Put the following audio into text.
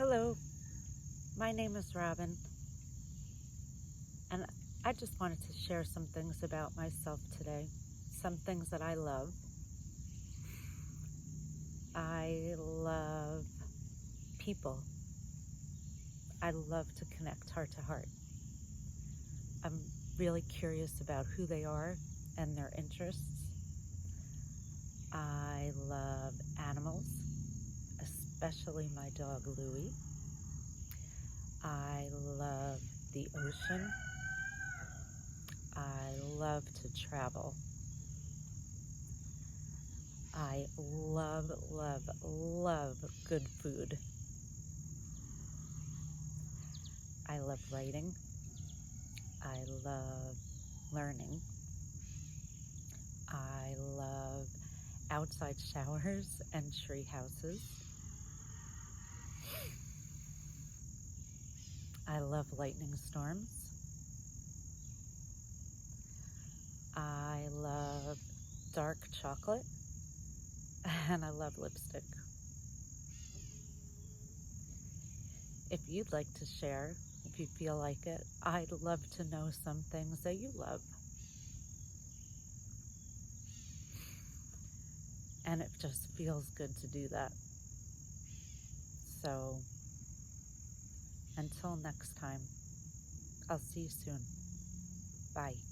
Hello, my name is Robin, and I just wanted to share some things about myself today. Some things that I love. I love people. I love to connect heart to heart. I'm really curious about who they are and their interests. I love animals, especially my dog Louie. I love the ocean. I love to travel. I love, love, love good food. I love writing. I love learning. I love outside showers and tree houses. I love lightning storms. I love dark chocolate. And I love lipstick. If you'd like to share, if you feel like it, I'd love to know some things that you love. And it just feels good to do that. So until next time, I'll see you soon. Bye.